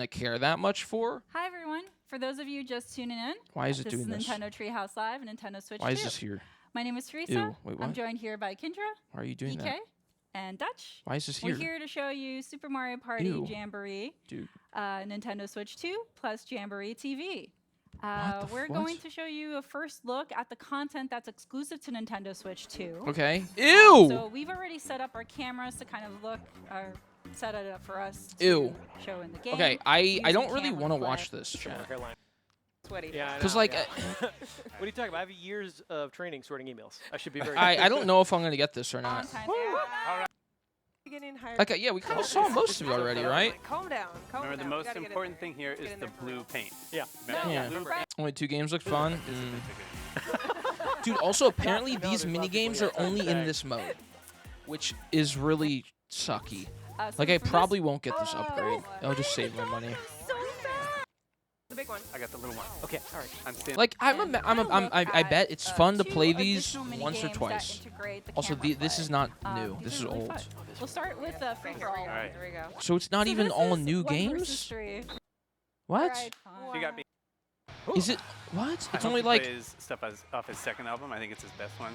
I care that much for. Hi everyone. For those of you just tuning in, Why is it doing this this? is Nintendo Treehouse Live and Nintendo Switch 2. Why is this here? My name is Teresa. Ew, wait, what? I'm joined here by Kendra, Why are you doing DK, that? and Dutch. Why is this here? We're here to show you Super Mario Party Ew. Jamboree, Dude. Nintendo Switch 2 plus Jamboree TV. We're what? going to show you a first look at the content that's exclusive to Nintendo Switch 2. Okay. Ew! So we've already set up our cameras to kind of look, or set it up for us to Ew. show in the game. Okay, I using don't really camera want to clip. watch this, chat. Sweaty. Yeah, Because, like, what are you talking about? I have years of training sorting emails. I should be very. I don't know if I'm going to get this or On not. time. Getting higher. Like, yeah, we kind of saw most of it already, right? Calm down. Calm Remember, the down. most Gotta get in important there. thing here Get is in the there for blue real. paint. Yeah. Yeah. Remember- Only 2 games look fun. Dude, also, apparently these mini games are only in this mode, which is really sucky. So Like, I for this- probably won't get this upgrade. I'll just save my money. The big one. I got the little one. Okay, all right. I'm standing. Like, I bet it's fun to play these additional once or minigames that twice. integrate the Also, camera this is play. not new. These This is are really old. fun. We'll start with free for all. All right. There we go. So it's not even this all is new 1 versus games? 3. What? Alright, fine. You got me. Is it? What? I It's hope only he like, plays stuff off his second album. I think it's his best one.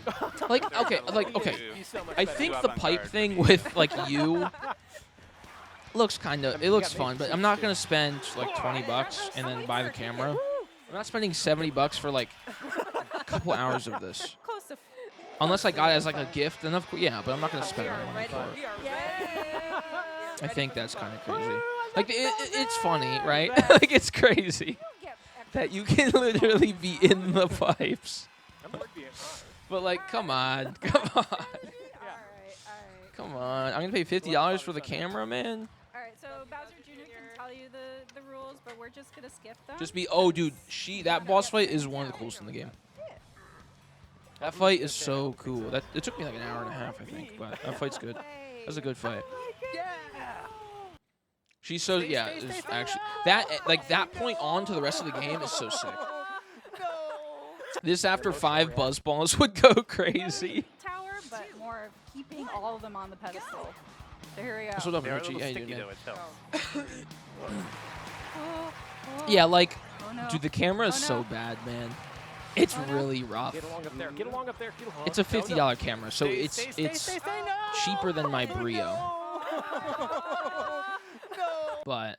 okay. He's so much I better. think Go the avant pipe garde. thing with like you looks it looks fun, but I'm not gonna spend like 20 bucks and then buy the camera. I'm not spending 70 bucks for like a couple hours of this. Close to Unless I got it as like a gift, then of course, yeah, but I'm not gonna spend my money for it. We are ready. I think that's kind of crazy. Like, it's funny, right? Like, it's crazy that you can literally be in the pipes. But, like, come on. Alright. Come on. I'm going to pay $50 for the camera, man. Alright, so Bowser Jr. can tell you the rules, but we're just gonna skip them. Just be, oh, dude, that boss fight is one of the coolest in the game. That fight is so cool. It took me like an hour and a half, I think, but that fight's good. That was a good fight. She's so, yeah, it's actually, that point on to the rest of the game is so sick. This after 5 buzz balls would go crazy. Tower, but more of keeping all of them on the pedestal. So here we go. What's up, They're a Richie? little How you sticky doing, though. man? It helps. Yeah, like, Oh, no. dude, the camera is Oh, so no. bad, man. It's Oh, no. really rough. Get along up there. Get along up there. Get along. It's a No, no. $50 camera, so Stay, it's stay, stay, stay, no! cheaper than my Brio. No. But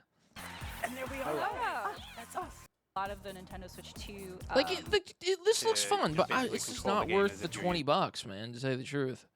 Oh, that's awesome. A lot of the Nintendo Switch 2. like, this looks Yeah, fun, you but basically it's just control the not game worth as the if you're 20 bucks, man. To say the truth,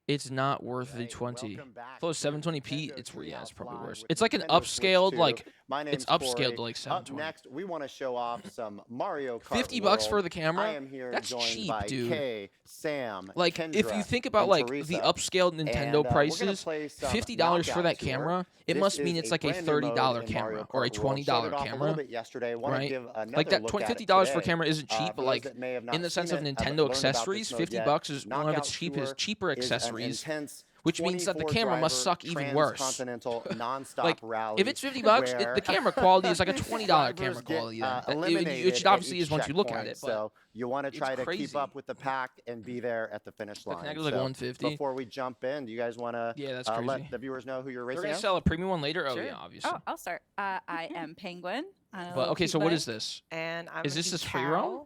it's not worth the 20. Plus 720p, it's probably worse. It's like an upscaled, like it's upscaled to like Up 720. next, we want to show off some Mario Kart 50 bucks for World. the camera? I am here That's joined cheap, by dude. Kay, Sam, Like, Kendra, if you think about and like Teresa. the upscaled Nintendo And, we're gonna prices, play some $50 for that knockout tour. camera, it This must is mean it's like a brand new mode $30 in Mario camera or a Kart World. $20 Showed it off a camera, little bit yesterday. Wanna right? give another Like that look at it $50 for a today. camera isn't cheap, For but those like that may have not in the sense of seen it, Nintendo learned about this accessories, mode 50 yet, bucks is one of Knockout its Tour cheaper is an accessories, intense which means that the 24 camera must driver suck even worse. transcontinental nonstop Like, rally. if it's 50 bucks, where the camera quality is like a $20 camera drivers get, quality. Then. eliminated It should at obviously each is once you look at checkpoint. it. But So you want to it's try to crazy. keep up with the pack and be there at the finish the line. Connect was like So 150. Before we jump in, do you guys want to Yeah, that's crazy. let the viewers know who you're They're racing gonna as? sell a premium one later. Oh Sure. yeah, obviously. Oh, I'll start. I am Penguin. But okay, so what is this? And I'm Is gonna this do this free roam?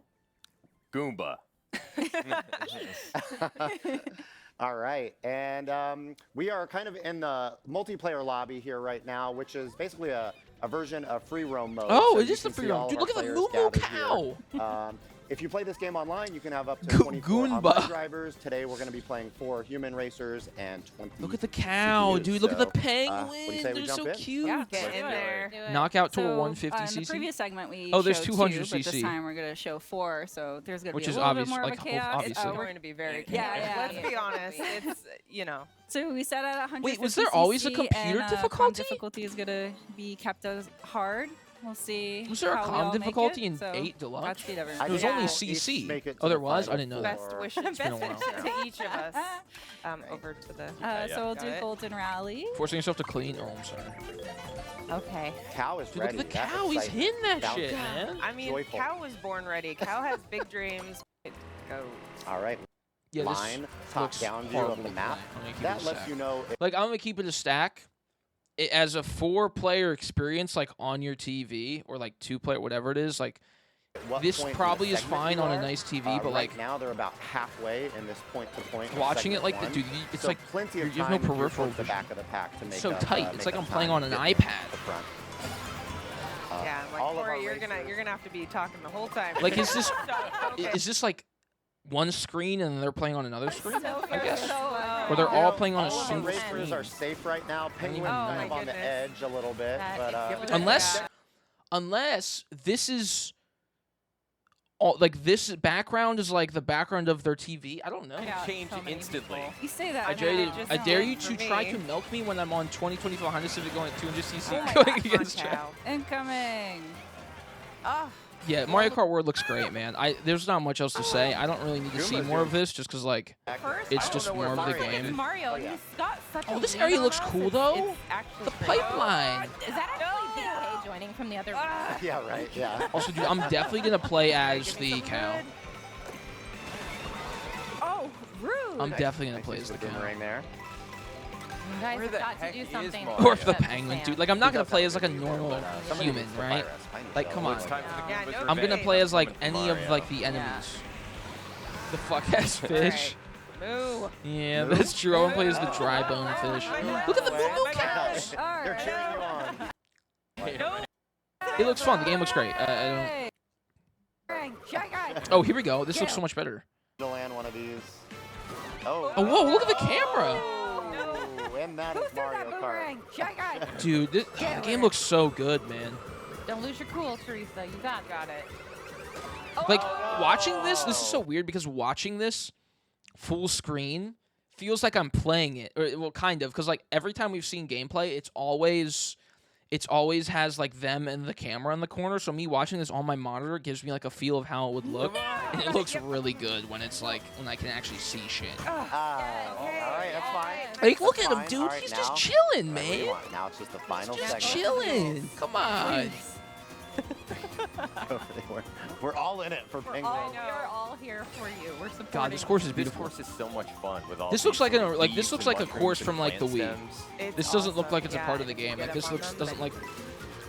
Goomba. All right, and we are kind of in the multiplayer lobby here right now, which is basically a version of free roam mode. Oh, So it you is the can free see roam. all of Dude, our look at the players Moo Moo gathered here. Cow. If you play this game online, you can have up to Go- 24 Goomba. online drivers. Today we're going to be playing 4 human racers and 20 Look at the cow, CPUs. dude. Look at the So, what do you penguins. say we They're jump so in? cute. Yeah, Get in there. Knockout Tour So, 150 in the cc. previous segment, we Oh, there's showed 200 2, but this cc. time we're going to show 4, so there's going to Which be a is little obvious- bit more like, of a chaos. obviously. It's going to be very Yeah, chaotic. yeah, Let's yeah. be honest. It's, you know. So we set at 150 Wait, was there always a CC, computer and, difficulty? difficulty is going to be kept as hard. We'll see. Was there a how we com all make difficulty it, in so 8 Deluxe? Godspeed, everyone. I It was think only we'll each CC. make it to Oh, there the was? I final didn't know that. Best four. wishes been a while. to each of us. Over to the. So we'll Got do it. Golden Rally. Forcing yourself to clean. Oh, I'm sorry. Okay. Cow is Dude, look ready. at the That's cow. He's exciting. hitting that Cow- shit, man. I mean, Joyful. Cow was born ready. Cow has big dreams. Go. All right, Yeah, this line, looks top-down view horrible of the to map. play. I'm gonna keep it That a lets stack. you know Like, I'm gonna keep it a stack, as a 4-player experience, like on your TV or like 2-player, whatever it is, like What this point in probably the is segment fine you on a are. nice TV, but right like now they're about halfway in this point-to-point. watching it segment like one. dude, it's So like plenty of you have no time if you're peripheral towards the vision. back of the pack to make So up, tight. It's make like up I'm playing time on to an get to iPad. the front. Yeah, I'm like, all of our Corey, you're gonna racers- have to be talking the whole time. Like, is this Okay. is this like one screen and they're playing on another screen? I guess. So, Or they're You all know, playing on a all of our single racers screen. are safe right now. Penguin's Oh, kind my of on the goodness. edge a little bit, but Unless this is all like this background is like the background of their TV. I don't know. Yeah, Change so many instantly. people. You say that. I but dare it you just to don't try for to me. milk me when I'm on 2024 Honda Civic going at 200 cc Oh my going God, against come on, Chad. Cal. Incoming. Oh, Yeah, Mario Kart World looks great, man. There's not much else to say. I don't really need to see Goombas more do. of this, just because like First, it's I don't just know where more of the Mario game. is. Mario, Oh, yeah. he's got such Oh, a this lead area on looks us. cool though. it's actually The pretty cool. pipeline. Is that actually DK joining from the other? yeah, right, yeah. Also, dude, I'm definitely gonna play as the cow. Oh, rude. I'm definitely gonna Nice play use as the the cow. boomerang there. You guys Where have the got to heck do is something. Mario? Or the with penguin, fans. dude. Like I'm not He gonna does play have as like a good moves, normal but, somebody human, needs to right? fire us. Find Like, yourself. come Well, on. it's time for the Yeah, Goombas no revenge. I'm gonna play as like any of Mario. like the enemies. The fuck ass fish. Moo. Yeah, Moo? that's true. I want to play as the dry bone fish. Look at the moo moo my cows. All They're right. cheering you on. It looks fun. The game looks great. I don't... Hey. Bang, check it. Oh, here we go. This looks so much better. To land one of these. Oh. Oh, whoa! Look at the camera, Oh, and that Who is threw that Mario Kart. boomerang? Check it. dude. This, the game looks so good, man. Don't lose your cool, Teresa. You got it. Like watching this is so weird because watching this full screen feels like I'm playing it, or well, kind of, because like every time we've seen gameplay, it's always has like them and the camera in the corner. So me watching this on my monitor gives me like a feel of how it would look, and it looks really good when it's like when I can actually see shit. All right, that's fine. Like look That's at him, fine. dude. All right, He's now- just chilling, All right, what do you man. want? Now it's just the final Just segment. chilling. Come on. We're all in it for Penguin. We're all here for you. We're supporting. God, this course is This beautiful. course is so much fun with all. This these looks like little this weeds looks and like a mushrooms course and from like the plant Wii. stems. It's This doesn't look awesome. like it's a Yeah, part of the game. get Like this up looks on them, doesn't but- like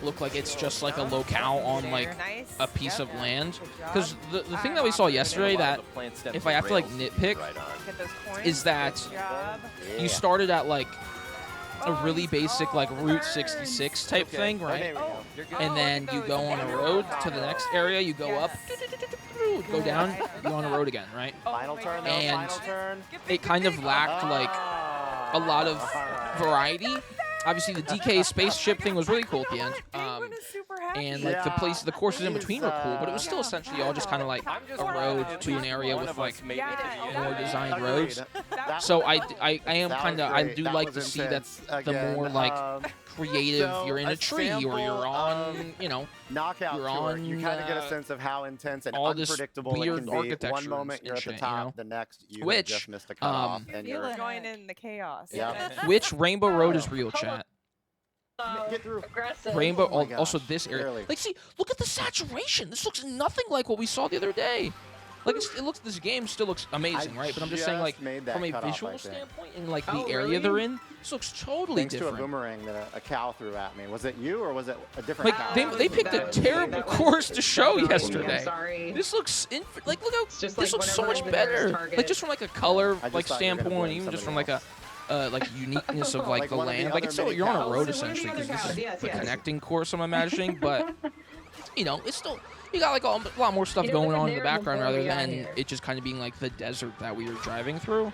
look like it's just like a locale on like Nice. a piece Yep. of land. Good Because job. the thing that we saw yesterday A lot that of the plant stems if I and have to like rails you can nitpick ride on. Get those coins. is that Good job. you started at like a Oh, really he's- basic like oh, Route burns. 66 type Okay. thing, Oh, right? there we go. You're good. And then you go on a road to the next area, you go up, go down, you go on a road again, right? Final turn, though. And Final turn. it kind of lacked like a lot of variety. Obviously, the DK spaceship thing was really cool at the end. Penguin is super happy. And like the courses in between were cool, but it was still Yeah. essentially all just kind of like I'm just a road glad to an at area least one with of like us made it to the end. more designed Agreed. roads. That- So I am that kind of was I great. do That like was to see that intense. the Again, more like creative so you're in a a tree or you're sample on you know knockout You're tour, on, you kind of get a sense of how intense and all this unpredictable it weird can be. architecture One moment and you're at shit, the you top, know? the next you Which, have just missed a cutoff, um, and you're Feeling Join in the chaos. Yeah. which Rainbow Road is real, chat. get through. Rainbow Oh my also gosh, this area. barely. Like see, look at the saturation. This looks nothing like what we saw the other day. Like this game still looks amazing, right? But I'm just saying like made that from a cutoff, visual I think. standpoint and like the area they're in, this looks totally Thanks to a different. boomerang that a cow threw at me. Was it you or was it a different Like cow? they picked a terrible course to show yesterday. Sorry. This looks like look how just this like looks so whenever much the nearest better. target- Like just from like a color I just like thought you were gonna standpoint, blame even just from somebody like like uniqueness of like, Like the one of the land. Like other it's still mini you're on a cows. road Oh, so one of essentially the because other this is cows, yes, the yes. connecting course I'm imagining, but you know it's still you got like a lot more stuff You know, going they were on in the there background before rather we got than here. it just kind of being like the desert that we were driving through.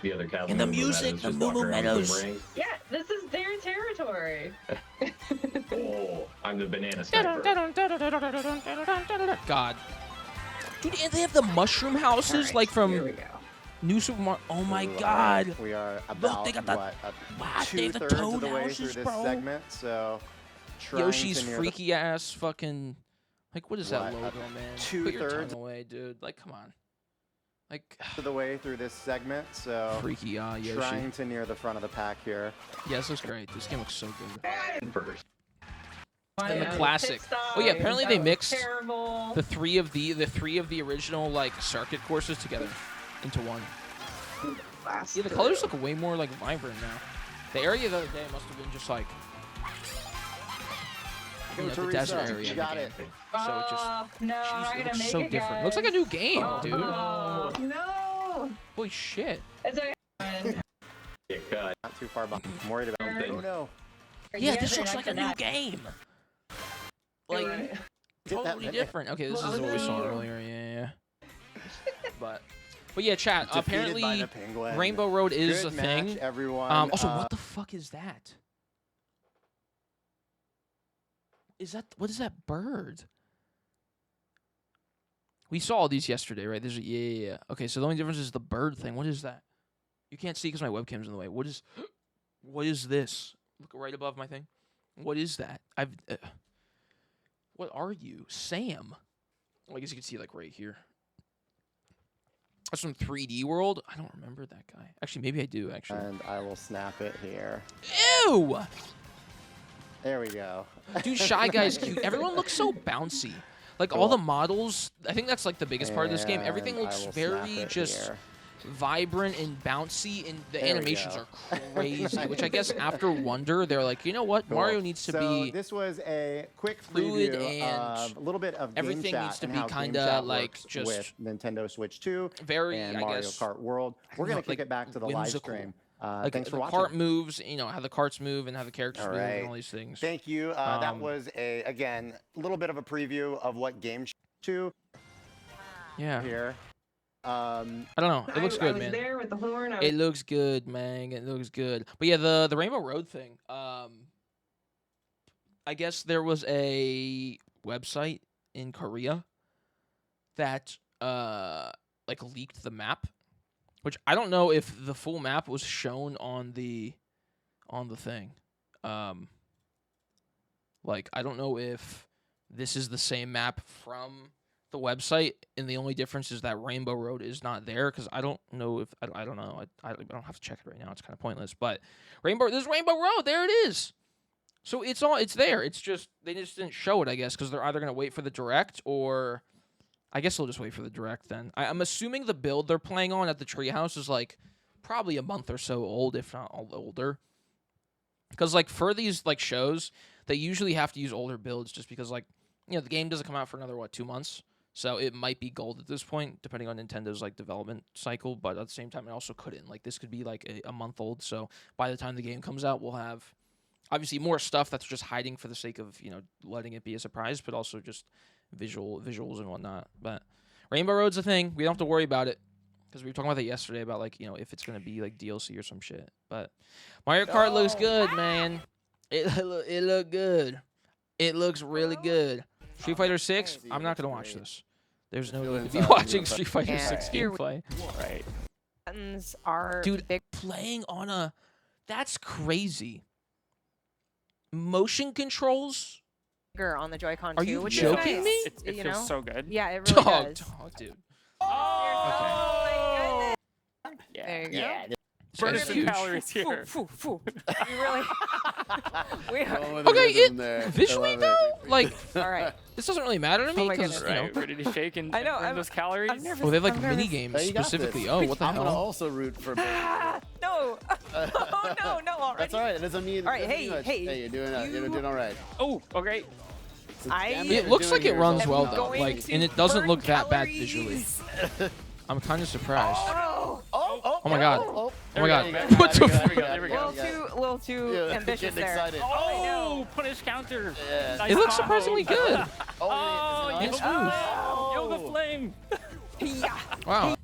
The other cows And the Moo Moo music, Meadows the just Moo walk Moo around Meadows. boomerang. Yeah, this is their territory. Oh, I'm the banana sniper. God. Dude, and they have the mushroom houses Alright, like here we from go. New Super Mario. Oh my Ooh, God. We are about they got that- what, What? They have the 2/3 of the toad way houses, through this bro. segment, so trying Yoshi's to near freaky ass fucking. Like, what is that What, logo, man? Put your 2/3? tongue away, dude. Like, come on. Like, the way through this segment, so freaky, Yoshi. trying to near the front of the pack here. Yeah, this looks great. This game looks so good. First. And the Yeah. classic. Pit stop. Oh yeah, apparently That they was mixed terrible. the three of the original like circuit courses together into one. Yeah, the colors look way more like vibrant now. The area the other day must have been just like the desert area. You got it. So it just No, jeez, I'm it gonna looks make so it, different. guys. Looks like a new game, dude. Oh, no. Holy shit. It's okay. Yeah, God. Not too far behind. I'm worried about it. Oh no. Yeah, this looks like a new game. Like Get that totally minute. different. Okay, this is what we saw earlier. Yeah. But yeah, chat. Defeated by Apparently, the penguin. Rainbow Road is Good a match, thing. everyone. Also, what the fuck is that? What is that bird? We saw all these yesterday, right? There's yeah. Okay, so the only difference is the bird thing. What is that? You can't see because my webcam's in the way. What is this? Look right above my thing. What is that? What are you, Sam? Well, I guess you can see like right here. That's from 3D World. I don't remember that guy. Actually, maybe I do. Actually. And I will snap it here. Ew! There we go. Dude, Shy Guy's cute. Everyone looks so bouncy. Like all the models, I think that's like the biggest part of this game. Everything And I looks will very snap it just here. vibrant and bouncy, and the There we animations go. are crazy. Which I guess after Wonder, they're like, you know what? Cool. Mario needs to so be this was a quick fluid preview and of a little bit of everything game chat needs to and be how game kinda chat like works just with Nintendo Switch 2 very, and I Mario guess, Kart World. We're gonna know, kick like, it back to the live whimsical. stream. like Thanks for the watching. cart moves, how the carts move and how the characters All move right. and all these things. Thank you. That was again a little bit of a preview of what game 2 Yeah. here. I don't know. It looks I good, was man. there with the horn. It looks good, man. It looks good. But yeah, the Rainbow Road thing. I guess there was a website in Korea that like leaked the map, which I don't know if the full map was shown on the thing. Like I don't know if this is the same map from the website, and the only difference is that Rainbow Road is not there, because I don't know if I don't know. I don't have to check it right now. It's kind of pointless. But this is Rainbow Road. There it is. So it's there. It's just they just didn't show it, I guess, because they're either gonna wait for the direct, or I guess they'll just wait for the direct then. I'm assuming the build they're playing on at the Treehouse is like probably a month or so old, if not older. Because like for these like shows, they usually have to use older builds just because like the game doesn't come out for another 2 months. So it might be gold at this point, depending on Nintendo's like development cycle. But at the same time, it also couldn't. Like this could be like a month old. So by the time the game comes out, we'll have obviously more stuff that's just hiding for the sake of letting it be a surprise, but also just visuals and whatnot. But Rainbow Road's a thing. We don't have to worry about it because we were talking about that yesterday about like if it's gonna be like DLC or some shit. But Mario Kart looks good, man. It looked good. It looks really good. Street Fighter 6. I'm not gonna watch this. There's no need to be watching Street Fighter 6 gameplay. Right. Buttons are Dude, big. playing on a... That's crazy. Motion controls? Bigger on the Joy-Con Are too, you which joking is me? nice, It you feels know? so good. Yeah, it really does. Dude. Oh, Yeah. there you go. Yeah. Burn That's some huge. calories here. We really. we are. Okay, visually though, like, All right. this doesn't really matter to me Oh my because, goodness. Right, ready to shake and I know, burn I'm- those calories. I'm nervous. oh, they have like I'm mini nervous. games Hey, you got specifically. this. Oh, what the I'm gonna hell? also root for. Ah, no. Oh no, already. That's all right. It doesn't mean. All right, doesn't mean hey, much. hey, Hey, you're doing. You're you- doing all right. Oh, okay. It looks like it runs well though, like, and it doesn't look that bad visually. I'm kind of surprised. Oh, Oh my god. Oh, Oh my god. There we go. What the There we fuck? go. There we go. a little too ambitious Getting there. excited. Oh, punish counter. Yeah. Nice It looks combo. surprisingly good. Oh, It's yoga, smooth. yoga flame. Yeah. Wow.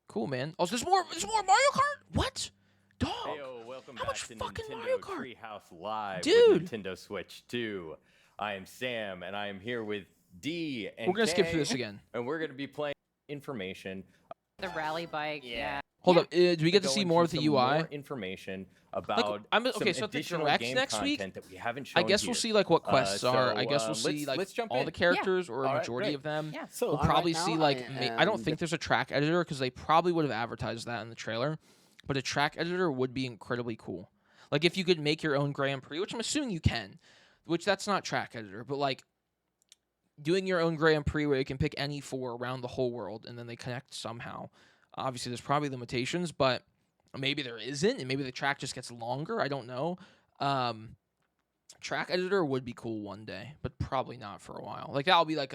Cool, man. Oh, there's more Mario Kart? What? Dog. Heyo, welcome How back much to fucking Nintendo Mario Kart? Treehouse Live Dude. with Nintendo Switch 2. I am Sam, and I am here with D and We're gonna skip Kay, through this again. and we're gonna be playing information. The rally bike. Yeah. Hold up. Do we get to go see into more of the some UI? more information about okay, some so at the additional Directs game next week, content that we haven't I shown guess here. we'll see like what quests are. I guess we'll see like let's jump all in. the characters or a All right, majority great. of them. Yeah. So We'll probably see like I don't think there's a track editor because they probably would have advertised that in the trailer. But a track editor would be incredibly cool. Like if you could make your own Grand Prix, which I'm assuming you can, which that's not track editor, but like doing your own Grand Prix where you can pick any 4 around the whole world and then they connect somehow. Obviously, there's probably limitations, but Maybe there isn't, and maybe the track just gets longer. I don't know. Track editor would be cool one day, but probably not for a while. Like that'll be like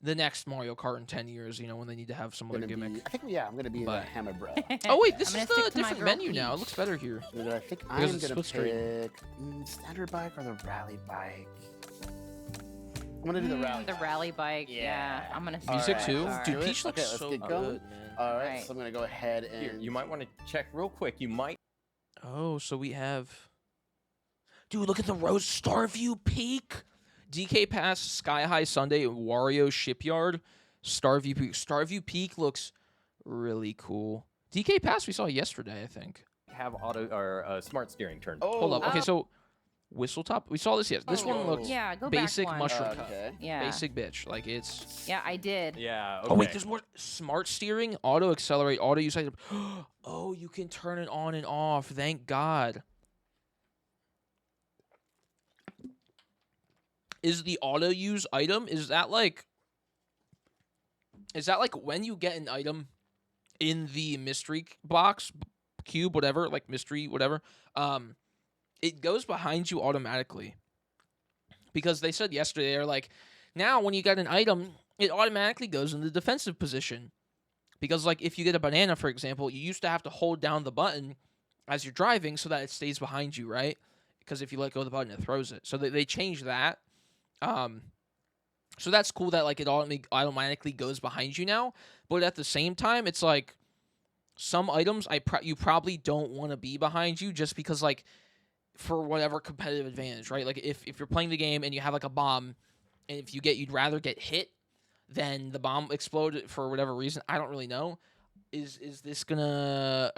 the next Mario Kart in 10 years, you know, when they need to have some other gimmick. I think I'm gonna be in the hammer bro. Oh wait, this I'm is gonna the stick to my different girl menu now. It Peach. looks better here. I think I'm Because it's gonna split screen. pick standard bike or the rally bike. I'm gonna do the rally. The rally bike. Yeah. I'm gonna. Music Alright, too. let's Dude, do it. Peach looks Okay, let's so get good, going. man. All right, Right. so I'm gonna go ahead and Here, you might want to check real quick. You might. Oh, so we have. Dude, look at the Rose Starview Peak. DK Pass, Sky High Sunday, Wario Shipyard, Starview Peak. Starview Peak looks really cool. DK Pass we saw yesterday, I think. Have auto or smart steering turn. Hold up. Okay, Oh. so Whistle Top. We saw this yet. This one looks Yeah, go basic back one. mushroom cut. Okay. Yeah. Basic bitch. Like it's. Yeah, I did. Yeah. Okay. Oh wait, there's more smart steering, auto accelerate, auto use item. Oh, you can turn it on and off. Thank God. Is the auto use item, is that like when you get an item in the mystery box, cube, whatever, like mystery, whatever, it goes behind you automatically. Because they said yesterday, they're like, now when you get an item, it automatically goes in the defensive position. Because like if you get a banana, for example, you used to have to hold down the button as you're driving so that it stays behind you, right? Because if you let go of the button, it throws it. So they changed that. So that's cool that like it automatically goes behind you now, but at the same time, it's like some items you probably don't want to be behind you just because like for whatever competitive advantage, right? Like if you're playing the game and you have like a bomb, and if you'd rather get hit than the bomb explode for whatever reason. I don't really know. Are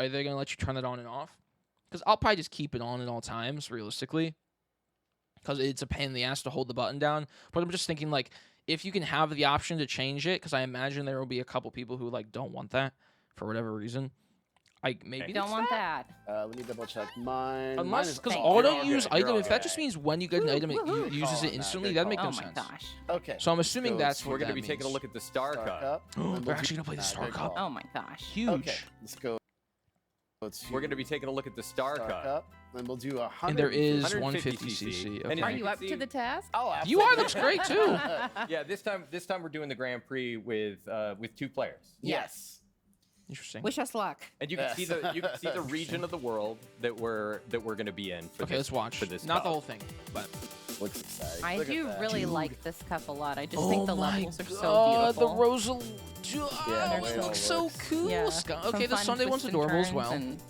they gonna let you turn it on and off? Because I'll probably just keep it on at all times, realistically. Because it's a pain in the ass to hold the button down. But I'm just thinking, like, if you can have the option to change it, because I imagine there will be a couple people who, like, don't want that for whatever reason. Maybe Don't want that. let me double check mine. Unless, because Thank auto you. use You're item, all if that good. just means when you get an item, it uses it instantly, that'd make no Oh my sense. gosh. Okay. So I'm assuming Go that's We're what going to that be taking a means. look at the Star Cup. They're actually gonna play the Star Cup. Oh my gosh. Huge. Okay, let's go. We're going to be taking a look at the Star Cup. Then we'll do 100. And there is 150 150cc. And Okay. Are you up to the task? Oh, You are looks great too. Yeah, this time we're doing the Grand Prix with 2 players. Yes. Interesting. Wish us luck. And you can see the region of the world that we're going to be in. For Okay, this, let's watch. For this Not the cup. whole thing, but Looks exciting. I Look at do that. really Dude. like this cup a lot. I just oh think the my levels are so God, beautiful. the Rosal. Yeah, it the looks so looks- cool. Yeah. Scott. Some Okay, the fun Sunday one's twists and adorable as turns well. And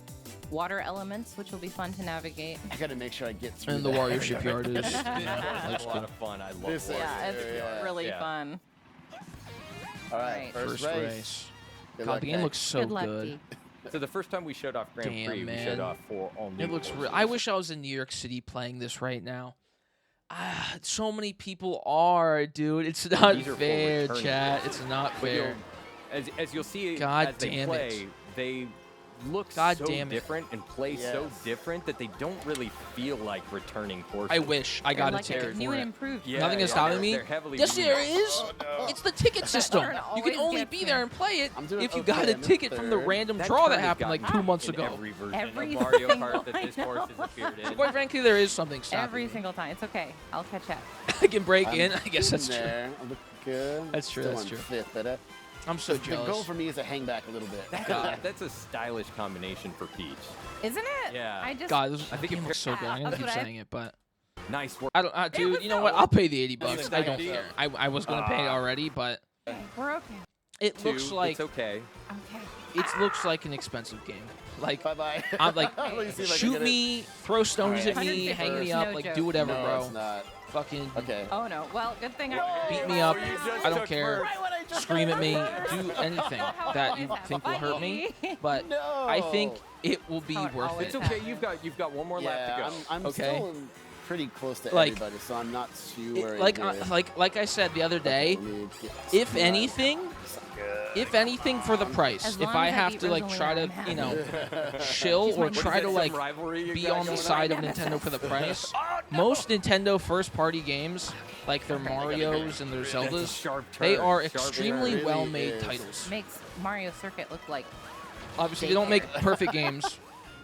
water elements, which will be fun to navigate. I gotta make sure I get through. And the that. Wario Shipyard is. Yeah, looks it's a lot cool. of fun. I love This Wario. is- Yeah, it's yeah, really yeah. fun. All right, Right. first First race. race. Good God, luck, the game Nick. looks so Good luck, good. Dee. So the first time we showed off Grand Damn, Prix, we man. showed off 4 all-new It looks real. I wish I was in New York City playing this right now. So many people are, dude. It's not These are full fair, returning chat. races. It's not But fair. as you'll see God as they damn it. play, they look God so damn it. different and play so Yes. different that they don't really feel like returning portions. I wish I got They're like a ticket new for and it. improved. Yeah, Nothing is yeah, stopping me. they're heavily Yes, there remixed. is. Oh, no. It's the ticket system. Pattern You can always only gets be me. there and play it I'm doing if you okay. got a I'm in ticket from the third. random That draw turn that has happened like gotten 2 months in ago. Every version Every of Mario single- Kart that this I horse know. has appeared in. Quite frankly, there is something stopping Every me. single time. It's okay. I'll catch up. I can break I'm in. I guess that's getting true. there. I look good. That's true, Still that's on true. Fifth, but I'm so the goal jealous. for me is to hang back a little bit. That's a stylish combination for Peach. Isn't it? Yeah. I just. God, this I think game it- looks so good. I'm gonna That's keep what I- saying it, but Nice work. I don't. Dude, was you know so- what? I'll pay the $80. That's I don't 90. care. I was gonna pay it already, but We're okay. it Two, looks like it's okay. Okay. it looks like an expensive game. Like Bye bye. I'm like, Let me see if I can shoot get it. me, throw stones Alright. at me, 150 hang me is up, no like joke. do whatever, No, bro. it's not. Fucking Okay. Oh no. Well, good thing I. beat me up. you just I don't took care. first. Scream at me. Do anything that you think will hurt me. But I think it will be How it worth always it. It's okay. You've got one more lap to Yeah, go. I'm Okay. still pretty close to Like- everybody, so I'm not too It- worried. like here. like I said the other day, Let me get if some anything, if anything for the price, As if long I as I have beat to like Rosalina, try to I'm happy. you know love. chill or What is try to Some like rivalry you be got on the going side of Nintendo for the price. Most Nintendo first-party games, like their Mario's and their That's a Zeldas, sharp they turn, are sharp extremely turn. It really well-made is. titles. Makes Mario Circuit look like. Obviously, they don't make perfect games,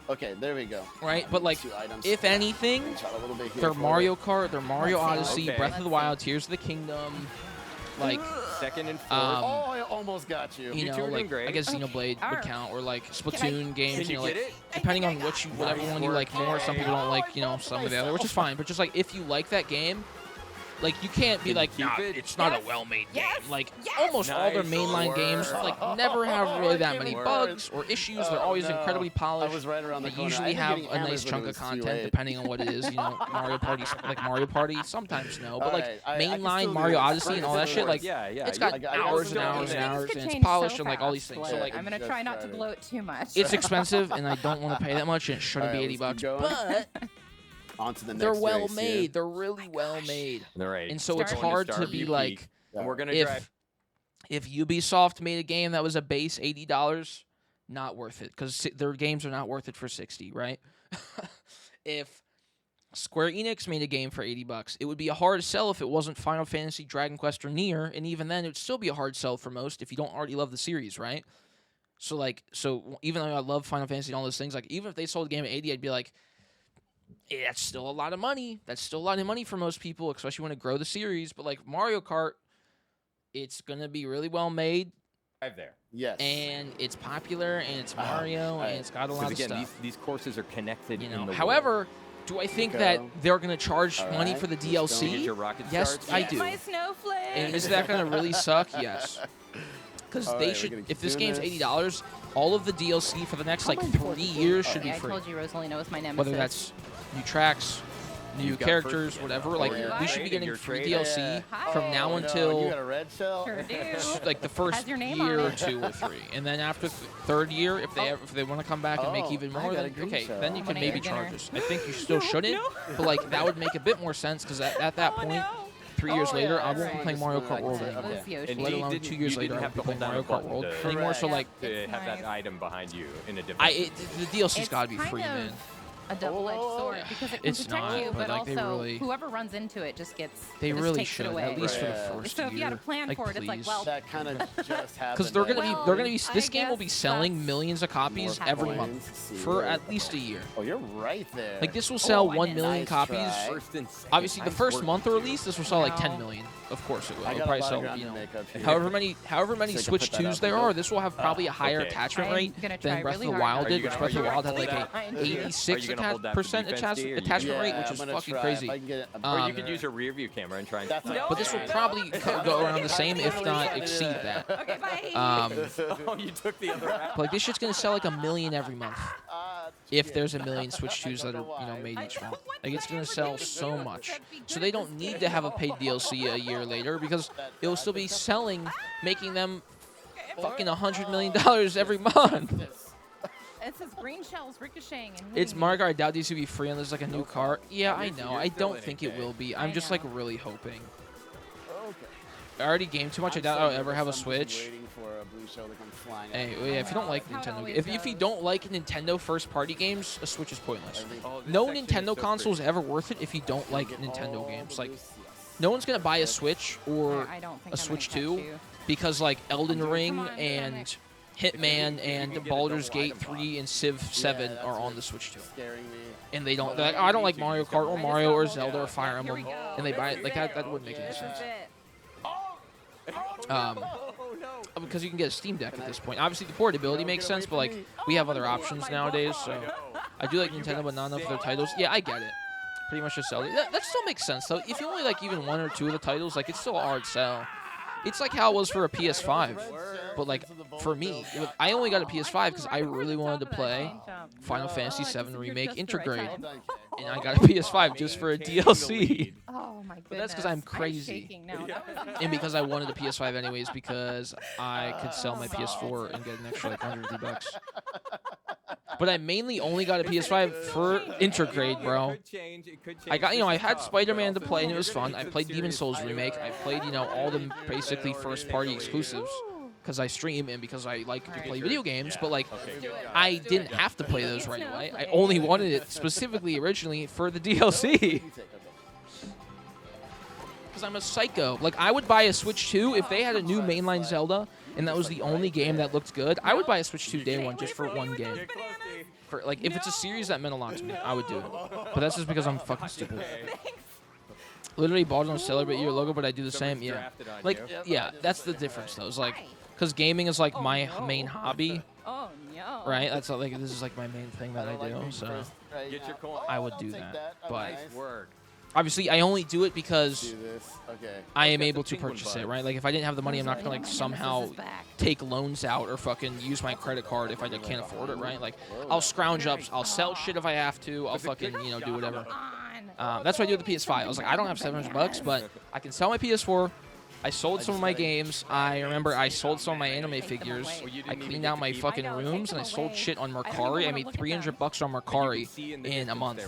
Okay, there we go. right? But like, 2 items. if anything, Screenshot a little bit here they're for Mario it. Kart, they're Mario Let's see. Odyssey, Okay. Breath of the Wild, Tears of the Kingdom, like, Second and fourth. Oh, I almost got you. you two know, are doing like great. I guess Xenoblade would Alright. count, or like Splatoon games. Can you know, like get it? depending on whatever one you like more. Some people don't like, some of the other, which is fine. But just like if you like that game, like you can't be Can you like, keep nah, it? it's not Yes. a well-made Yes. game. Like Yes. almost all their Nice mainline games, work. like never have really that many Work. bugs or issues. They're always no. incredibly I polished. was right around the They corner. usually I ended have getting a nice hammers when chunk it of was too content, late. depending on what it is. Mario Party, like Mario Party, sometimes no, but like Alright, I can mainline still do Mario it. Odyssey and all that shit, like yeah, it's you- got I got hours and still hours do and it. hours, Things and could it's change polished so and like all fast, these things. but So like I'm gonna just try not to tried it. blow it too much. it's expensive, and I don't want to pay that much, and it shouldn't Alright, be let's 80 keep bucks. going. But On to the next they're well race made. here. They're really well made, All right. and so it's Start- hard to Start be you like, peak, and we're gonna if drive. if Ubisoft made a game that was a base $80, not worth it, because their games are not worth it for 60, right? If Square Enix made a game for 80 bucks, it would be a hard sell if it wasn't Final Fantasy, Dragon Quest, or Nier, and even then, it would still be a hard sell for most if you don't already love the series, right? So even though I love Final Fantasy and all those things, like even if they sold a game at 80, I'd be like, that's still a lot of money. That's still a lot of money for most people, especially when it grow the series. But like Mario Kart, it's gonna be really well made, Drive there. Yes. and it's popular, and it's Mario, and it's got a lot Because of again, stuff. these courses are connected. You in know, the however, do I think that Go. they're gonna charge All money right, for the let's DLC? go. Here's your rocket Yes, starts. I do. My snowflake. And is that gonna really suck? Yes. Because All they right, we're should. gonna If keep this doing game's this. $80, all of the DLC for the next like 3 years should be I free. told you Rosalina was my nemesis. Whether that's new tracks, new You've got characters, first- whatever. yeah. Like Oh, yeah. we should be Trade, getting you're free trading. DLC Yeah. from Hi. now Oh, until no, you got a red shell? Sure do. like the first Has your name year on or it. 2 or 3, and then after third year, if they want to come back and make Oh, even I more, got a then green okay, shell. then you I'm can gonna maybe eat charge dinner. us. I think you still shouldn't, but like that would make a bit more sense because at that point, 3 years Oh, later, yeah, I won't right. be playing Mario Kart World Okay. anymore. It was Yoshi. And Let Dee, alone didn't- 2 years you later, didn't I'll have be to playing hold down Mario a Kart button World to- anymore. So Yeah. like, to It's have that nice. item behind you in a different. the DLC's It's got to be kind free, of man. a double-edged Oh, sword because it can It's protect not, you, but, but like, they also really- whoever runs into it just gets. They just really takes should, it away. at least for Yeah. the first So if you year. had a plan like, for it, it's like, please. well, That kind of just happened. Because they're gonna Well, be this I game will be guess selling that's millions of copies more every coins. month See for where- at least a year. Oh, you're right there. Like this will sell I 1 did. million Nice copies. try. First and second. Obviously, the Nice first work, month of you. release, this will sell like 10 No. million. Of course it will. I It'll got probably a lot sell, of ground you to know, make up here. however many So I can Switch put that 2s out there the are. door. This will have probably a higher okay. attachment I'm rate gonna try than Breath really of the hard. Wild Are did, you which gonna- Breath of the are you Wild had gonna like hold a that? I- 86% percent attachment rate, which is I'm gonna fucking try. crazy. If I can get a Or you better- could use a rear view camera and try and. That's No. But this will probably go around the same, if not exceed that. Okay, bye. Oh, you took the other app. But like this shit's gonna sell like 1 million every month. If shit. there's 1 million Switch I 2s that don't are know why. made I each don't month, want like it's gonna that sell ever so do. much. That'd be So good they for don't need this to have a game. paid DLC a year later because it will still be selling, making them fucking $100 million every month. It says green shells ricocheting. And It's hitting me. Mario Kart. I doubt these will be free unless like a new car. Yeah, I You're know. I still don't in think it, it Kay. will be. I I'm just like know. really hoping. Okay. I already game too much. I doubt I'll ever have a Switch. Waiting for a blue shell to come flying out. Hey, well, yeah, if you don't like That's how it Nintendo, always if you goes. don't like Nintendo first-party games, a Switch is pointless. Every- Oh, this No section is Nintendo so console is pretty. ever worth it if you don't like Get Nintendo all games. the Like, loose- yes. no one's gonna buy a Switch or I don't think a I'm Switch gonna 2 catch you. because like Elden Ring on, and If you Hitman get and a Baldur's double Gate item 3 and Civ 7 that's are on what's the Switch 2. Scaring me. And they don't. But They're like, I I don't need like to Mario just Kart go- or I Mario or just Zelda or got Fire Here we Emblem, go. and they buy it. This Like is that. it. That wouldn't make any This sense. is it. Because you can get a Steam Deck at this point. Obviously, the portability makes sense, but like we have other options nowadays. So I do like Nintendo, but not enough of their titles. Yeah, I get it. Pretty much just Zelda. That still makes sense though. If you only like even 1 or 2 of the titles, like it's still a hard sell. It's like how it was for a PS5, but like for me, I only got a PS5 because I really wanted to play Final Fantasy VII Remake Intergrade, Well done, Kay. and I got a PS5 just for a DLC. Oh my goodness. But that's 'cause I'm crazy. shaking now. That was And because I wanted a PS5 anyways, because I could sell my PS4 and get an extra like $150. But I mainly only got a PS5 for Intergrade, bro. I got, I had Spider-Man to play and it was fun. I played Demon's Souls Remake. I played, all the basically first-party exclusives because I stream and because I like to play video games. But like, I didn't have to play those right away. I only wanted it specifically originally for the DLC. Because I'm a psycho. Like, I would buy a Switch 2 if they had a new mainline Zelda and that was the only game that looked good. I would buy a Switch 2 day one just for one game. for like if it's a series that meant a lot to me, I would do it. But that's just because I'm fucking stupid. Literally bought it on Celebrate Your logo, but I do the same. Somebody's Yeah, drafted on like you. yeah, that's the difference though. It's like because gaming is like my main hobby, Oh no. right? That's like this is like my main thing that I do. So Get your coin. I would do that, but Nice work. obviously I only do it because Do this. Okay. I am got able the to penguin purchase it, buds. right? Like if I didn't have the money, I'm not gonna like somehow Nemesis is back. take loans out or fucking use my credit card if I can't afford it, right? Like I'll scrounge up, I'll sell shit if I have to, I'll fucking do whatever. That's what I do with the PS5. I was like, I don't have $700, but I can sell my PS4. I sold some of my games. I remember I sold some of my anime figures. I cleaned out my fucking rooms and I sold shit on Mercari. I made $300 on Mercari in a month.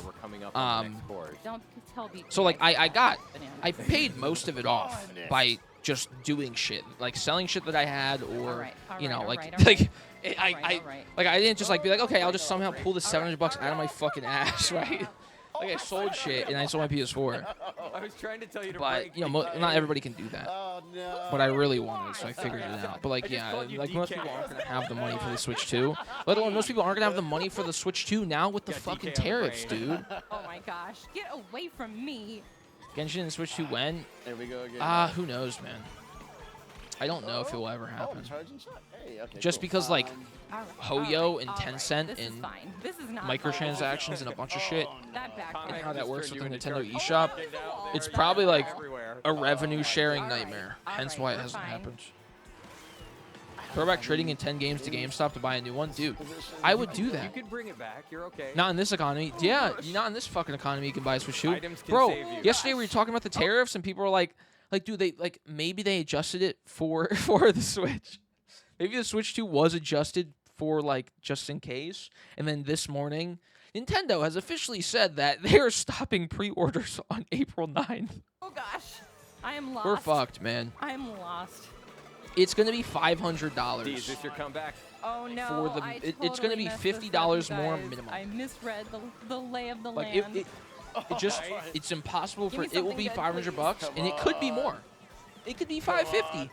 Don't tell me. So like I paid most of it off by just doing shit, like selling shit that I had, or you know, like I didn't just like be like, okay, I'll just somehow pull the $700 out of my fucking ass, right? Like I sold shit and I sold my PS4. I was trying to tell you to But you know, not everybody can do that. Oh no. But I really wanted, so I figured it out. But like, yeah, like most people aren't gonna have the money for the Switch 2. Let alone most people aren't gonna have the money for the Switch 2 now with the fucking tariffs, dude. Oh my gosh. Get away from me. Genshin and Switch 2 when? There we go again. Who knows, man. I don't know if it will ever happen. Charging shot. Hey, okay, Just cool. because like All right, Hoyo and all right. Tencent This is and fine. This is not microtransactions and a bunch of shit, that backfired. and how that works with the Turn you Nintendo into eShop, it's probably like everywhere. a revenue sharing All right, nightmare. all Hence right, why it we're hasn't fine. happened. Throwback trading in 10 games to GameStop to buy a new one, dude. I would do You that. could bring it back. You're okay. Not in this economy. Yeah, not in this fucking economy. You can buy a Switch 2. Items can Bro, save you. yesterday we were talking about the tariffs, and people were like, dude, they like maybe they adjusted it for the Switch. Maybe the Switch 2 was adjusted for like just in case. And then this morning, Nintendo has officially said that they are stopping pre-orders on April 9th. Oh gosh. I am lost. We're fucked, man. I'm lost. It's gonna be D, is $500 this your comeback? Oh no. for the. I It's gonna be totally messed this $50 up, more you guys. minimum. I misread the lay of the Like land. it just it's impossible Give for me it will be something good, $500 and it could be more. It could be $550,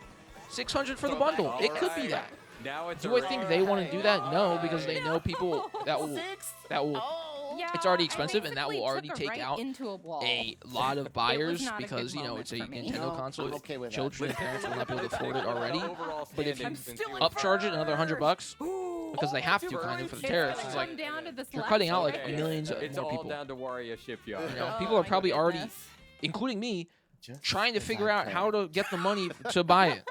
$600 for the bundle. It could be that. Now it's Do I think they want to do that? No, because they know people that will Yeah, it's already I expensive, and that will basically already took a take right out into a wall. a lot of buyers not a good because you know moment it's a for me. Nintendo No, console. I'm okay with that. Children and parents will not be able to afford it already. Overall But if you standings been zero. upcharge it another $100 because they have to kind of for the tariffs, it's like Come down to this you're last cutting out like second. millions of It's more all people. down to Wario Shipyard. You know, Oh people are my probably already, goodness. including me, Just trying to as figure I out can. how to get the money to buy it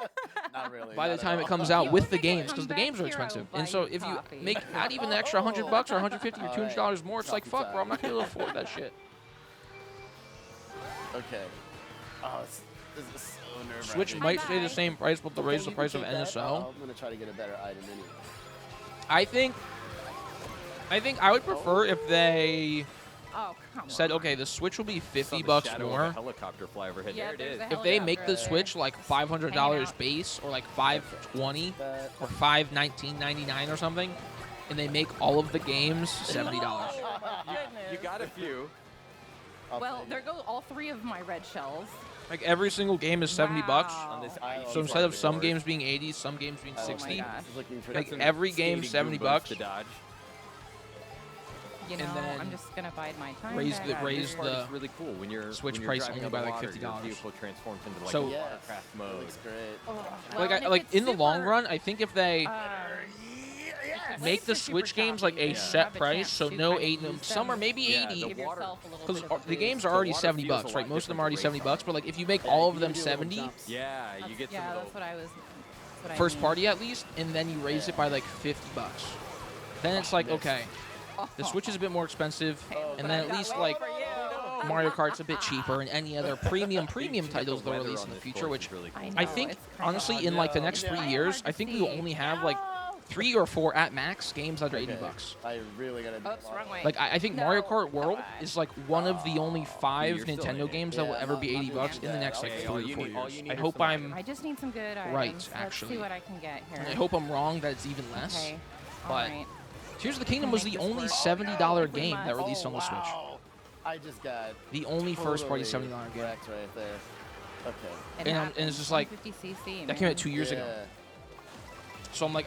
Not really. by the not at time it all. comes out with the If I games come because the back games are here, I will expensive. buy And so you if you coffee. make not even the extra $100 or $150 or $200 more, it's like fuck, bro, I'm not gonna be able to afford that shit. Okay. Oh, this is so nerve-wracking. Switch might stay the same price, but they'll Okay, raise the you price can of take that. NSO. I'm gonna try to get a better item anyway. I think I would prefer if they Oh, come said, on. okay, the Switch will be Saw the $50 shadow of a more. helicopter fly overhead. Yeah, There it there's is. a If they make the helicopter. Switch like $500 out. base or like $520 That, or $519.99 or something, and they make all of the games $70. You got a few. I'll Well, take there it. go all 3 of my red shells. Like every single game is $70. Wow. On this I ice So love instead of it. some games being 80, some games being I love 60. gosh. Just looking for Like some every game skating $70 Goombas to dodge. You And know, then I'm just gonna bide my time. raise there. raise This part the is really cool when you're Switch when you're price driving only on the by, like, water, your $50. vehicle transforms into like So- watercraft That mode. looks great. Oh, well, like and if like it's in the long super, run, I think if they make the if it's super Switch games like a choppy, you set have a price, chance so to no kind of 8, use some are them. maybe Yeah, 80. the Give water- yourself a little Because bit of a the games are The already water $70, feels a lot right? Most of them different are already to $70, race on. but like if you make Yeah, all you of can them do little 70, jumps. Yeah, you get some Yeah, little. that's what I was. That's what I first mean. party at least, and then you raise it by like $50. Then it's like, okay, the Switch is a bit more expensive, and then at least like Mario Kart's a bit cheaper, and any other premium titles they'll release in the future, which I I know, think it's kind of honestly in like the next hard 3 to years, I think we will see. only have like 3 or 4 at max games that are $80. I really gotta. Oops, wrong way. Like I think Mario No. Kart World Come on. is like one of the only 5 You're still Nintendo in it. games that will Yeah, ever be not $80 doing in the next like that. 3 all or you 4 need- all years. you I need are hope some I'm I just need some good items. Right, Let's actually. see what I can get here. and I hope I'm wrong that it's even less. Okay. but- All right. Tears of the Kingdom was Make the this only work. $70 We game that must. released on the Switch. Wow. I just got The only first party totally $70 game. wrecked right there. Okay. It And happens. it's just like, 150cc, that came out man. 2 years ago. Yeah. So I'm like,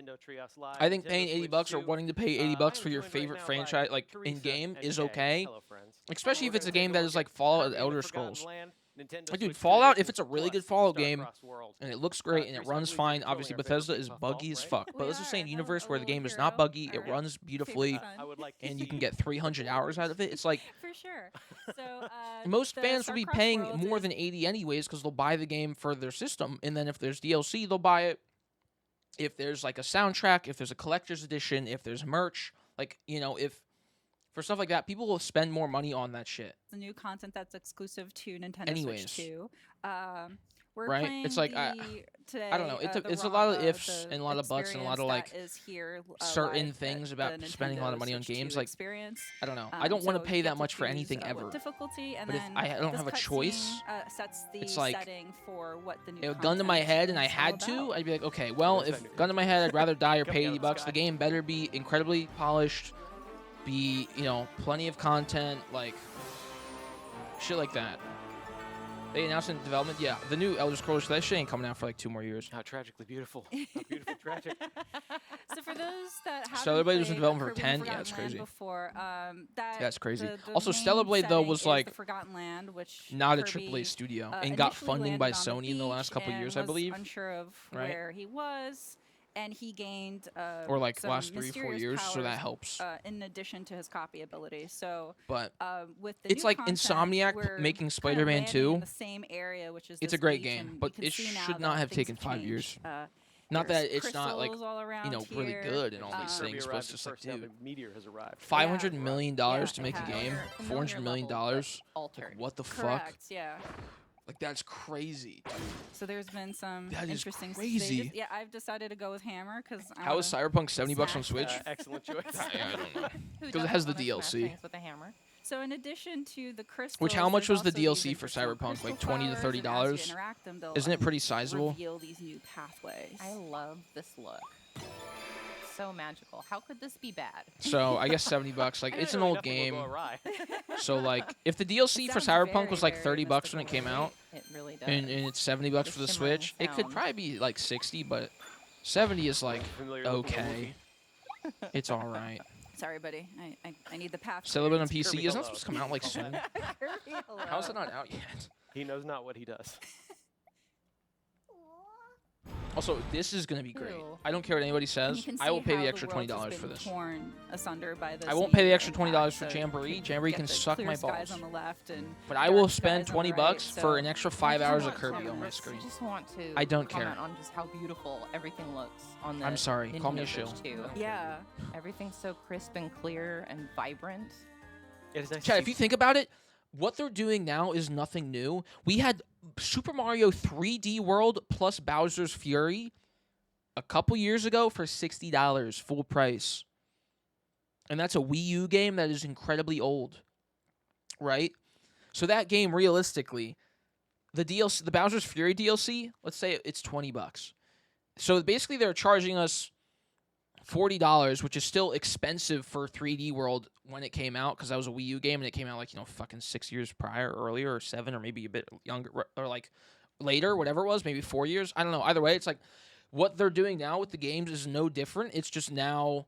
Nintendo Treehouse Live. I think Nintendo paying 80 Switch bucks or 2. wanting to pay 80 bucks I for am your joined right favorite now by franchise, like Teresa in game, and is Kay. okay. Hello, friends. Especially if We're it's a gonna take game a that look is like at Fallout Kirby and Elder the Forgotten Scrolls. Land, Nintendo Like, Switch dude, Fallout, 3 if it's a really Plus, good Fallout Star game Cross World. and it looks great and it Teresa, I runs believe you're fine, controlling obviously our Bethesda favorite is puffball, buggy as right? fuck. But We let's just say in are. a A universe where the little game is hero, not buggy, it our runs beautifully, favorite son. I would like to and you see can get 300 hours out of it. It's like For sure. So most the fans will be Starcraft paying Worlds more is- than 80 anyways because they'll buy the game for their system, and then if there's DLC, they'll buy it. If there's like a soundtrack, if there's a collector's edition, if there's merch, like, you know, if for stuff like that, people will spend more money on that shit. the new content that's exclusive to Nintendo Anyways. Switch 2. We're Right? playing It's like, today. I don't know. It's the a lot of raw- ifs the and a lot of buts and a lot of experience like that is here, certain live things at about the spending a lot of Nintendo money on Switch 2 games. Like, experience. I don't know. I don't want to So pay you that get to much for choose, anything what ever. difficulty, and But if then I don't this have a cutscene, choice, sets the it's like, setting for what the new you know, gun to my content head and I is all had to, about. I'd be like, okay, well, Where's if that new gun to my head, I'd rather die or pay Coming out 80 of the bucks. sky. The game better be incredibly polished, be, you know, plenty of content, like shit like that. They announced in development, yeah, the new Elder Scrolls, that shit ain't coming out for like 2 more years. How tragically beautiful. How beautiful, tragic. So for those that haven't Stellar Blade was in played development for Kirby and 10? Yeah, Forgotten it's Land crazy. Before, That's crazy. the Also, main Stellar Blade, though, setting was is like the Forgotten Land, which not a Kirby, AAA studio and got initially funding by landed on the Sony in the last beach couple and years, I was believe. Unsure of right? where he was, and he gained Or like some last 3 or 4 mysterious years, so that powers, helps. in addition to his copy ability. So But with the it's new like content, Insomniac we're making kinda Spider-Man landing 2. in the same area, which is It's a this great beach, game, and but you can it see now should that not have things taken 5 years. changed. Not There's that it's not like, crystals all around you know, really here. good and all these Kirby things, but arrived it's at just like, first, now dude, the meteor has arrived. $500 million Yeah, to make a it game, has. $400 million. Altered. What the fuck? Correct, yeah. Like, that's crazy, dude. So there's been some That is interesting crazy. stages. Yeah, I've decided to go with Hammer because How is Cyberpunk 70 bucks on smash Switch? Excellent choice. I don't know. Who 'Cause it has the doesn't wanna smash DLC. things with a hammer? So in addition to the crystals, Which, how much there's was the also DLC these for crystal Cyberpunk? Like flowers, $20 to and as you $30? interact them, they'll, Isn't it pretty sizable? reveal these new pathways. I love this look. So magical. How could this be bad? So I guess 70 bucks. Like, it's an old game. So like, if the DLC for sounds Cyberpunk was very, like very 30 bucks when it mystical. came out, It really does. and it's 70 bucks The for the shimmering Switch, it could sound. probably be like 60, but 70 is like okay. It's all right. Sorry, buddy. I need the path. Celebrate on Kirby PC. Isn't that Hello. supposed to come out like soon? Kirby, hello. How's it not out yet? He knows not what he does. Also, this is gonna be great. Ew. I don't care what anybody And says. you can I will see pay how the extra world has $20 been for this. Torn asunder by this I won't pay the new extra $20 impact, for so Jamboree. you Jamboree get can the suck clear my skies balls. on the left and But I dark will skies spend on the 20 right, bucks so for an extra 5 I hours want of Kirby to- on my I screen. just want to I don't care. comment on just how beautiful everything looks on the I'm sorry. Call me a Nintendo shill. Switch 2. Yeah. Everything's so crisp and clear and vibrant. It is nice Chad, to if see you think about it, what they're doing now is nothing new. We had Super Mario 3D World plus Bowser's Fury a couple years ago for $60, full price. And that's a Wii U game that is incredibly old, right? So that game, realistically, the DLC, the Bowser's Fury DLC, let's say it's 20 bucks. So basically they're charging us $40, which is still expensive for 3D World when it came out, because that was a Wii U game and it came out like, you know, fucking 6 years prior, earlier, or 7, or maybe a bit younger, or like later, whatever it was, maybe 4 years. I don't know. Either way, it's like what they're doing now with the games is no different. It's just now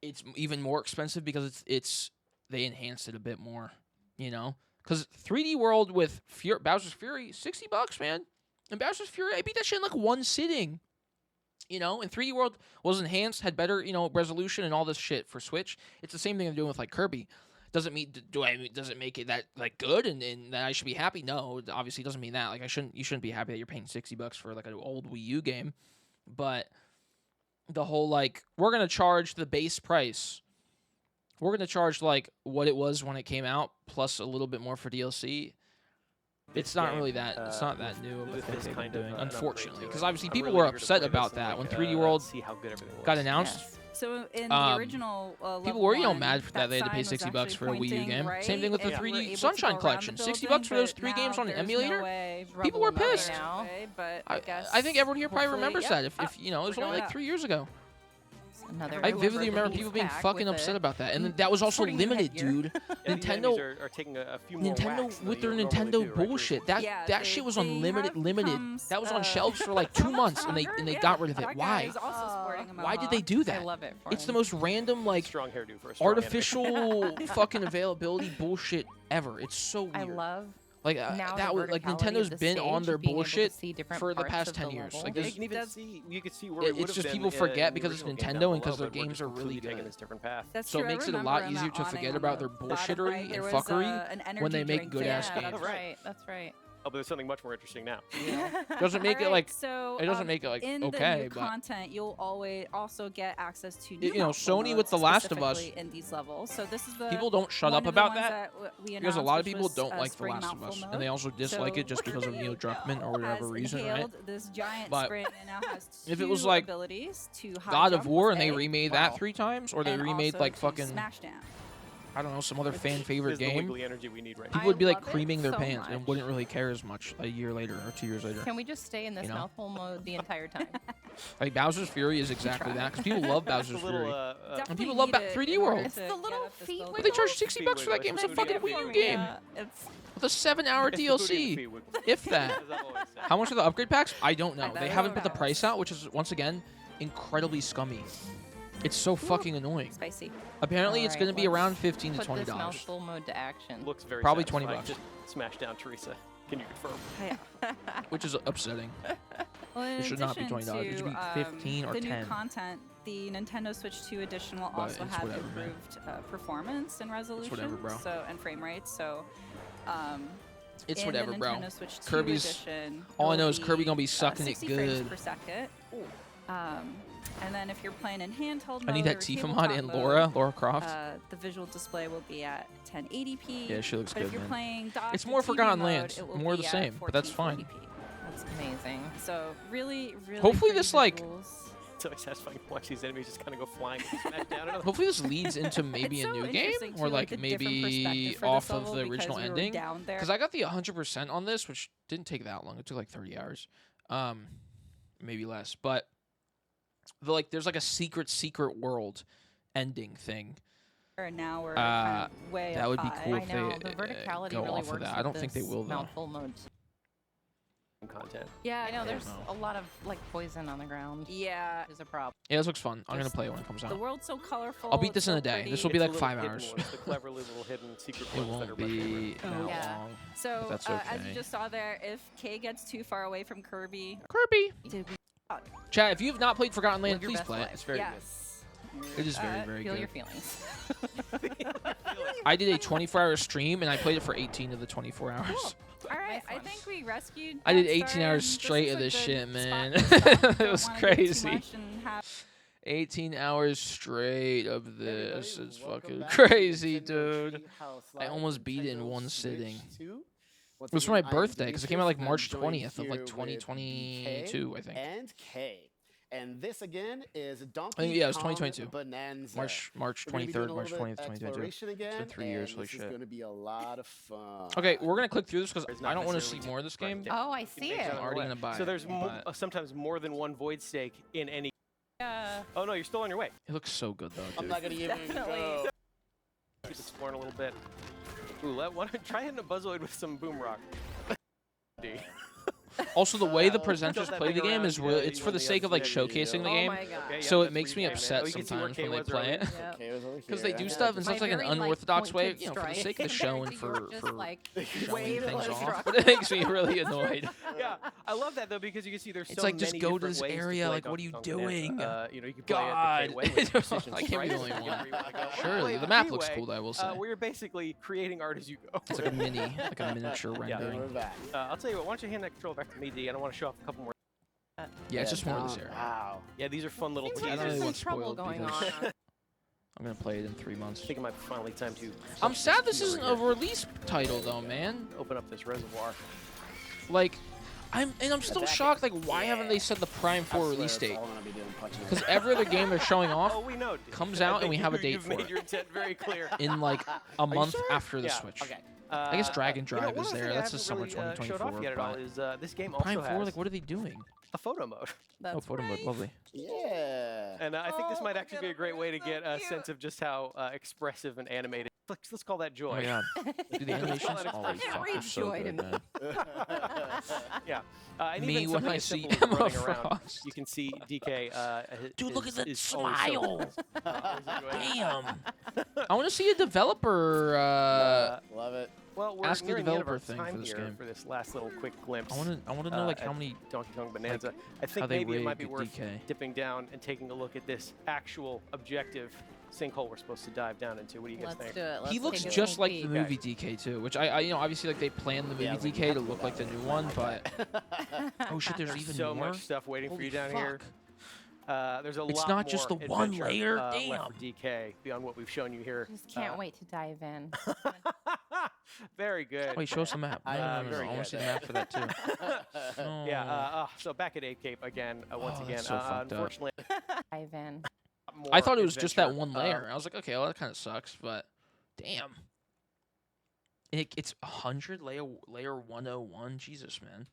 it's even more expensive because it's they enhanced it a bit more, you know? Because 3D World with Bowser's Fury, $60, man. And Bowser's Fury, I beat that shit in like one sitting. You know, and 3D World was enhanced, had better, you know, resolution and all this shit for Switch. It's the same thing they're doing with like Kirby. Does it make it that like good and that I should be happy? No, it obviously doesn't mean that. Like you shouldn't be happy that you're paying $60 for like an old Wii U game. But the whole like we're gonna charge the base price. We're gonna charge like what it was when it came out plus a little bit more for DLC. It's not really that. It's not that new of a thing they've been doing, unfortunately, because obviously people were upset about that when 3D World got announced. Yes. So in the original people were, you know, level mad for that they had to pay sign was $60 for a actually Wii U pointing game. right, Same thing with the and you were 3D able to Sunshine go around Collection. the $60 building, for those but 3 games now on an there's emulator. no way People were rubble moving pissed. now. But I guess I think everyone here probably hopefully- remembers yep. that. If you know, it was we're only going like up. 3 years ago. Another I vividly remember Beast people being pack fucking with upset a about that, and that was also sporting new limited, headgear. dude. Yeah, these Nintendo enemies are taking a few more whacks Nintendo than with you their normally Nintendo do, right, bullshit. Teresa? Yeah, That they- shit was they unlimited, have limited. comes, That was on uh, shelves for like 2 months, and they got rid of it. That guy Why? is also sporting a Why did they mohawk. do I that? love it for It's the him. most random, like Strong hairdo for a strong artificial fucking availability bullshit ever. It's so weird. I love Like Now that the was like verticality of Nintendo's the been on stage, their being able to bullshit see different for the parts past of 10 the years. level. Like You there's can even That's- see, you could see where we it's would've just been, people forget in the because it's original game down Nintendo and below, because their but we're games are really completely taking good. this different path. That's So true. it I makes it a remember lot on easier that to awning forget on about the their bottom bullshittery right, and there was, fuckery an when energy they make drink good-ass there. games. That's right. That's right. Oh, but there's something much more interesting now. Doesn't make it Alright, like so, it doesn't make it like in okay, the new but content, you'll always also get access to You new know, mouthful Sony with modes The Last of Us, specifically in these levels. So this is the people don't shut one up of the about ones that we because a announced, lot of which people was, don't like The spring Last of mouthful Us, mode. and they also dislike So it just because of Neil Druckmann or whatever has reason, right? inhaled this giant But spring and now has if it was two like abilities to high God of jump War with and they A, remade Wow. that 3 times, or they and remade also like to fucking smash down. I don't know some other fan favorite Is the game, wiggly energy we need right now. people would be like love it creaming their so pants and much. wouldn't really care as much a year later or 2 years later. Can we just stay in this You know? mouthful mode the entire time? Like Bowser's Fury is exactly that because people love That's the Bowser's little, Fury. Definitely people love need it 3D in order World. It's to the get little up this feet building. But they charge wiggles. 60 bucks for that game. It's a Booty fucking wiggle. Wii U game It's with a 7-hour It's the booty and the DLC, feet wiggle. if that. As I've always said. How much are the upgrade packs? I don't know. bet They it's haven't put the $4. price out, which is once again incredibly scummy. It's so fucking annoying. spicy. Apparently, it's Alright, going to be let's around $15 to Put this $20. mouthful mode to action. Looks very Probably 20 satisfying. bucks. Just smash down Teresa. Can you confirm? Which is upsetting. Well, in It should not be addition $20. It should be to, 15 or the 10. new content, the Nintendo Switch 2 edition will But also it's have whatever, man. improved performance and resolution, whatever, bro. so and frame rates. So, It's in whatever, the bro. Nintendo Switch 2 Kirby's- edition, all I it'll know is Kirby gonna be sucking it 60 frames good. per second. And then if you're playing in handheld mode I need that or Tifa mod tabletop and mode, Laura Croft. the visual display will be at 1080p. Yeah, she looks but good, if you're man. playing dock It's and more TV Forgotten mode, Lands, it will more be the at same, but that's fine. 1440p. That's amazing. So really, really. Hopefully pretty this, like- visuals. It's so satisfying to watch these enemies just kind of go flying and smash down. Another. Hopefully this leads into maybe It's a so new game interesting, or too, like the different maybe perspective for off this of level the because original we were ending. down there. Because I got the 100% on this, which didn't take that long. It took like 30 hours, maybe less. But there's like a secret world ending thing. And now we're kind of way that up would be high. cool I if know they the verticality go really off of works that. I with don't think they this will though. mouthful mode. Content. Yeah, I know there's know. a lot of like poison on the ground. Yeah, Is a problem. Yeah, this looks fun. I'm gonna play it when it comes the out. world's so colorful. I'll beat it's this in so a day. pretty. This will be It's like the little 5 hidden hours. ones, the clever little hidden secret It ones that won't are my favorite. be that Yeah. long. So But that's as you okay. just saw there, if Kay gets too far away from Kirby, Kirby. dude, Chat, if you've not played Forgotten Land, Live your please best play it. life. It's very yes. good. It is very Feel good. your feelings. I did a 24-hour stream and I played it for 18 of the 24 hours. Cool. All right, Nice I one. think we rescued. I did that 18 star, hours and straight is of a this good shit, spot man. to stop. It Don't was wanna do too crazy. much and have 18 hours straight of this. Everybody, It's welcome fucking back to crazy, Nintendo dude. Treehouse I Live, almost beat it in Nintendo one Switch sitting. 2. Once It was for my again, I'm birthday because it came out like Demetrius, March and I'm 20th of joined like here with 2022, I think. And Kay. And this again is Donkey I think, yeah, it was Kong 2022. Bonanza. March We're gonna be 23rd, doing a March little 20th, bit 2022. exploration again, 3 years, and holy this is shit. going to be a lot of fun. Okay, we're gonna click through this because There's I not don't want to see necessarily more of this game. right Oh, I see Makes it. out I'm already of the gonna way. buy So it, there's but- sometimes more than one void stake in any. Yeah. Oh no, you're still on your way. It looks so good though, I'm dude. not going to even Definitely. go. Keep exploring a little bit. Ooh, why don't try hitting a Buzzoid with some boom rock. Dude. Also, the way the Uh, presenters tilt that play the thing game around, is yeah, really, it's you for on the the sake of like other side, showcasing the Oh game. my god. Okay, So yeah, it makes me that's where you upset came in. Oh, you can see where sometimes Kay when they was play earlier. it. Yep. Okay, it was over Because here. they do Yeah, stuff in just- such like an very, unorthodox way, pointed you know, for the strike. sake of the show and You were for just, like, showing way things to off. struck. But it makes me really annoyed. Yeah, I love that though because you can see there's It's so like, just many go to different this ways area, play like, what are you Donkey Kong Bonanza. doing? You know, you can play God. it the K way with precision I can't be the strikes. only You one. can like, Surely, play the map the looks K-way, cool, though, I will say. where you're basically creating art as you go. It's like a miniature And rendering. we're back. I'll tell you what. Why don't you hand that controller back to me, D? And I want to show off a couple more. Yeah, it's just more of this Dom- area. Wow. Yeah, these are fun little Seems I like don't teasers. really there's some want trouble spoiled going because- on. I'm gonna play it in 3 months. I think it might be finally time to. I'm sad this isn't a release title though, man. Open up this reservoir. Like, I'm still Attack it. shocked. Like, why haven't they said the Prime 4 I swear release that's date? all I'm gonna be doing, punching Because it. every other game they're showing off Oh, we know. comes I out and think we have a date you've for made it your intent very clear. in like a month sure? after the Yeah, Switch. Okay. I guess Drag and you know, Drive one is other there. thing I That's the haven't summer really, showed off 2024. yet at all But is this game also Prime 4, has like, what are they doing? a photo mode. That's Oh, photo mode, right. lovely. Yeah. And I think this Oh, might look actually at be a him, great way to so get a cute. sense of just how expressive and animated let's call that joy. Oh my god. Dude, the animation's always I fucking read so joy good, to man. Yeah. And Me even when something I as see simple as Emma running around, Frost. you can see DK. Dude, look at that is always so- smile. always enjoying it. Damn. I want to see a developer. Love it. Well, we're Ask the nearing the end of developer our thing time for this here game. for this last little quick glimpse. I want to know like how at many. Donkey Kong Bonanza. like, I think how they maybe it might be rig worth DK. dipping down and taking a look at this actual objective sinkhole we're supposed to dive down into. What do you guys Let's think? do it. Let's He looks take a just sneak like peek. the movie DK too, which I you know obviously like they planned the movie Yeah, like, you DK have to to go look like the that new way. one, but oh shit, there's even so more. much stuff waiting for Holy you down here. fuck. There's a It's lot not just more the one adventure, layer, left damn. for DK beyond what we've shown you here. Just can't wait to dive in. Very good. Wait, show us the map. No, no, no, no, very I want to see good. the map for that too. No. Yeah. So back at Ape Cape again. Once Oh, again, that's so fucked up. unfortunately, Dive in. I thought it was just that adventure. one layer. I was like, okay, well that kind of sucks, but damn. It's 100 layer 101. Jesus, man.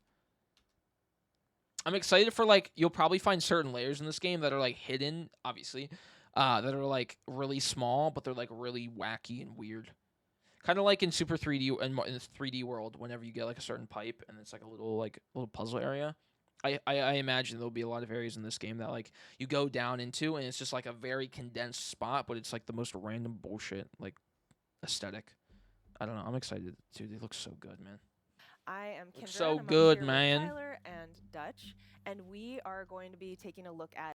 I'm excited for like you'll probably find certain layers in this game that are like hidden, obviously, that are like really small, but they're like really wacky and weird. Kind of like in Super 3D and in 3D World, whenever you get like a certain pipe and it's like a little puzzle area. I imagine there'll be a lot of areas in this game that like you go down into and it's just like a very condensed spot, but it's like the most random bullshit like aesthetic. I don't know. I'm excited, dude. They look so good, man. I am Kendra. so and I'm up good, here with man. Tyler and Dutch, and we are going to be taking a look at